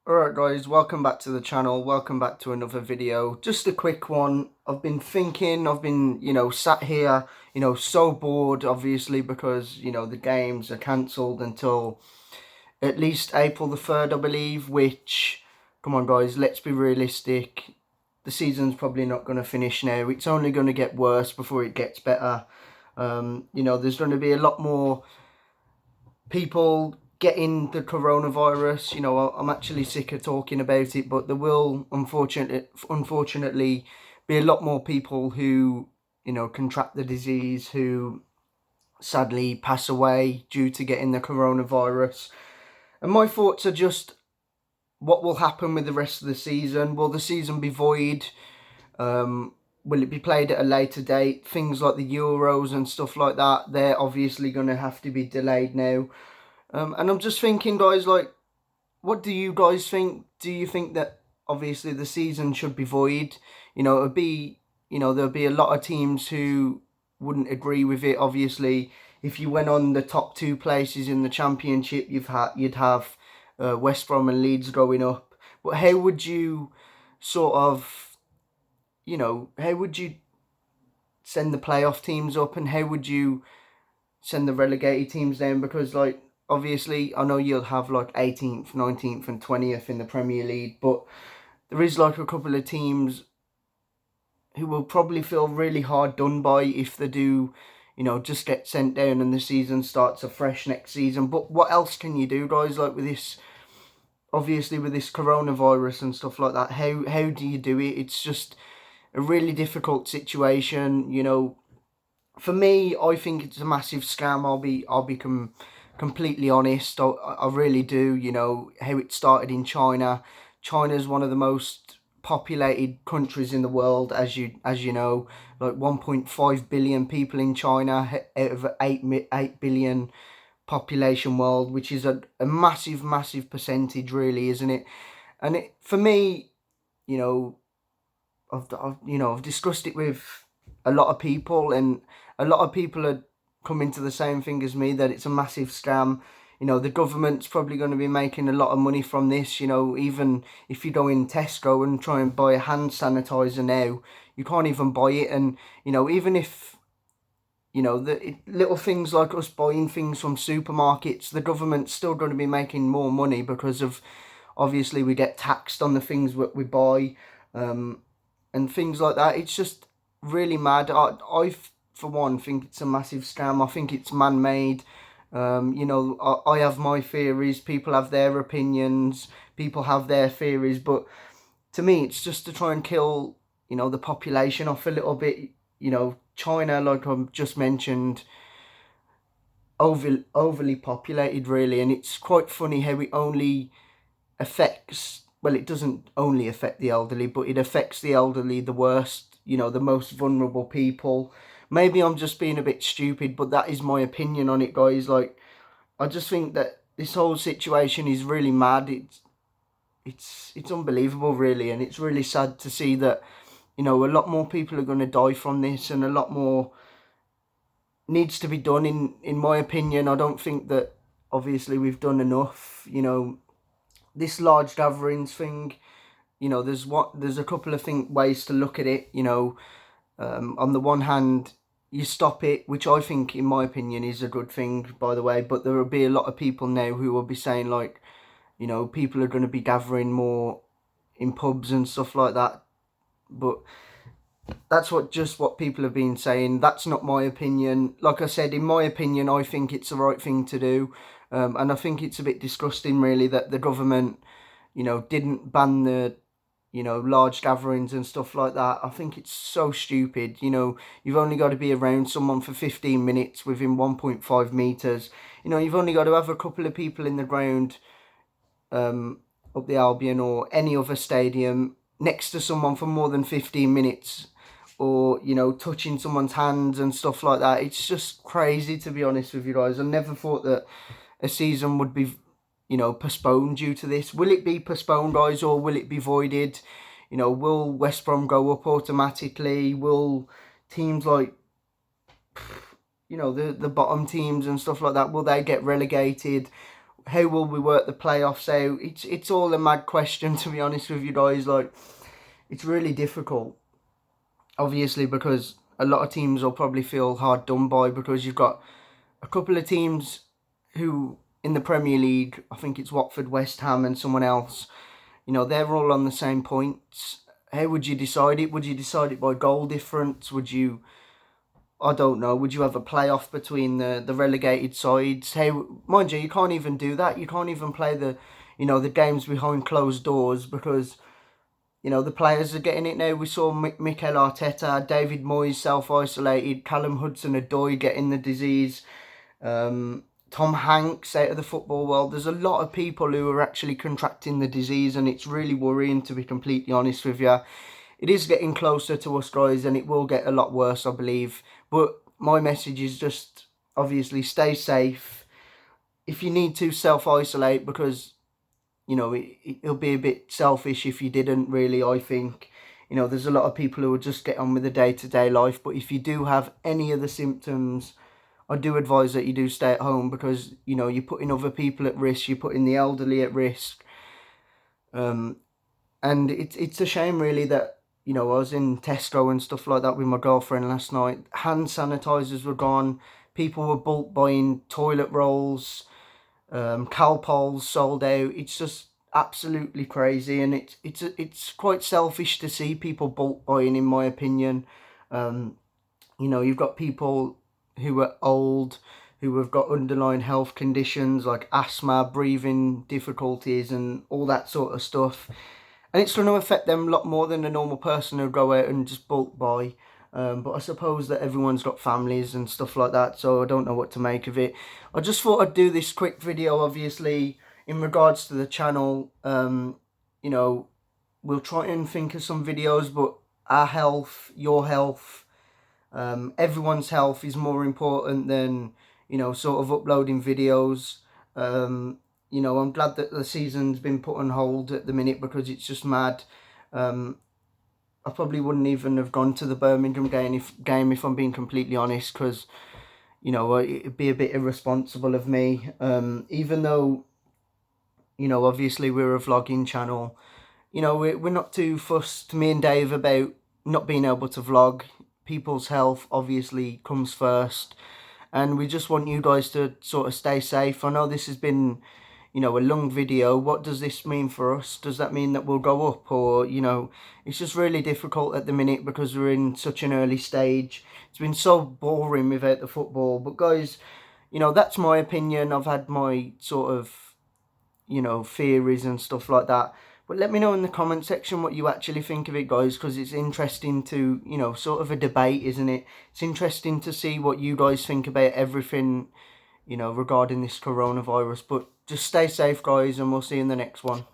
Alright guys, welcome back to the channel, welcome back to another video. Just a quick one. I've been thinking, sat here, so bored obviously because, the games are cancelled until at least April the 3rd, I believe, which, come on guys, let's be realistic. The season's probably not going to finish now. It's only going to get worse before it gets better. There's going to be a lot more people getting the coronavirus. I'm actually sick of talking about it, but there will unfortunately be a lot more people who, contract the disease, who sadly pass away due to getting the coronavirus. And my thoughts are just, what will happen with the rest of the season? Will the season be void? Will it be played at a later date? Things like the Euros and stuff like that, they're obviously going to have to be delayed now. And I'm just thinking, guys, like, what do you guys think? Do you think that obviously the season should be void? There'll be a lot of teams who wouldn't agree with it. Obviously, if you went on the top two places in the championship, you'd have West Brom and Leeds going up. But how would you sort of, how would you send the playoff teams up, and how would you send the relegated teams down? Because, like, obviously I know you'll have like 18th, 19th and 20th in the Premier League, but there is like a couple of teams who will probably feel really hard done by if they do, just get sent down and the season starts afresh next season. But what else can you do, guys? Like, with this, obviously with this coronavirus and stuff like that, how do you do it? It's just a really difficult situation. For me, I think it's a massive scam. I'll be completely honest. I really do. How it started in China. China's one of the most populated countries in the world, as you know, like 1.5 billion people in China out of 8 billion population world, which is a massive percentage, really, isn't it? And for me, you know, I've discussed it with a lot of people, and a lot of people are coming to the same thing as me, that it's a massive scam. The government's probably going to be making a lot of money from this. Even if you go in Tesco and try and buy a hand sanitizer now, you can't even buy it. And even if little things like us buying things from supermarkets, the government's still going to be making more money because of, obviously, we get taxed on the things that we buy. And things like that. It's just really mad. I for one, think it's a massive scam. I think it's man-made. I have my theories. People have their opinions. People have their theories. But to me, it's just to try and kill, the population off a little bit. China, like I just mentioned, overly populated, really. And it's quite funny how it only affects, well, it doesn't only affect the elderly, but it affects the elderly the worst, the most vulnerable people. Maybe I'm just being a bit stupid, but that is my opinion on it, guys. Like, I just think that this whole situation is really mad. It's unbelievable, really, and it's really sad to see that, a lot more people are going to die from this, and a lot more needs to be done, in my opinion. I don't think that, obviously, we've done enough. This large gatherings thing, there's a couple of ways to look at it. On the one hand, you stop it, which I think, in my opinion, is a good thing, by the way. But there will be a lot of people now who will be saying, like, people are going to be gathering more in pubs and stuff like that. But that's what people have been saying. That's not my opinion. Like I said, in my opinion, I think it's the right thing to do. And I think it's a bit disgusting, really, that the government, didn't ban the, large gatherings and stuff like that. I think it's so stupid. You've only got to be around someone for 15 minutes within 1.5 metres. You've only got to have a couple of people in the ground, up the Albion or any other stadium, next to someone for more than 15 minutes, or, touching someone's hands and stuff like that. It's just crazy, to be honest with you guys. I never thought that a season would be, postponed due to this. Will it be postponed, guys, or will it be voided? Will West Brom go up automatically? Will teams like, the bottom teams and stuff like that, will they get relegated? how will we work the playoffs out? It's all a mad question, to be honest with you guys. Like, it's really difficult, obviously, because a lot of teams will probably feel hard done by, because you've got a couple of teams who in the Premier League, I think it's Watford, West Ham and someone else, they're all on the same points. How would you decide it? Would you decide it by goal difference? Would you, I don't know, would you have a playoff between the relegated sides? How, mind you can't even do that. You can't even play the games behind closed doors, because the players are getting it now. We saw Mikel Arteta, David Moyes self-isolated, Callum Hudson-Odoi getting the disease, Tom Hanks out of the football world. There's a lot of people who are actually contracting the disease, and it's really worrying, to be completely honest with you. It is getting closer to us, guys, and it will get a lot worse, I believe. But my message is just, obviously, stay safe. If you need to, self-isolate, because it'll be a bit selfish if you didn't, really, I think. There's a lot of people who will just get on with the day-to-day life, but if you do have any of the symptoms, I do advise that you do stay at home, because, you're putting other people at risk, you're putting the elderly at risk. And it's a shame, really, that, I was in Tesco and stuff like that with my girlfriend last night. Hand sanitizers were gone. People were bulk buying toilet rolls. Calpols sold out. It's just absolutely crazy, and it's quite selfish to see people bulk buying, in my opinion. You've got people who are old, who have got underlying health conditions like asthma, breathing difficulties and all that sort of stuff. And it's going to affect them a lot more than a normal person who go out and just bulk buy. But I suppose that everyone's got families and stuff like that, so I don't know what to make of it. I just thought I'd do this quick video, obviously, in regards to the channel. We'll try and think of some videos, but our health, your health, everyone's health is more important than, sort of uploading videos. I'm glad that the season's been put on hold at the minute, because it's just mad. I probably wouldn't even have gone to the Birmingham game if I'm being completely honest, because, it'd be a bit irresponsible of me. Even though, obviously we're a vlogging channel, we're not too fussed, me and Dave, about not being able to vlog. People's health obviously comes first, and we just want you guys to sort of stay safe. I know this has been, a long video. What does this mean for us? Does that mean that we'll go up? Or, it's just really difficult at the minute, because we're in such an early stage. It's been so boring without the football. But guys, that's my opinion. I've had my sort of, theories and stuff like that. But let me know in the comment section what you actually think of it, guys, because it's interesting to, sort of a debate, isn't it? It's interesting to see what you guys think about everything, regarding this coronavirus. But just stay safe, guys, and we'll see you in the next one.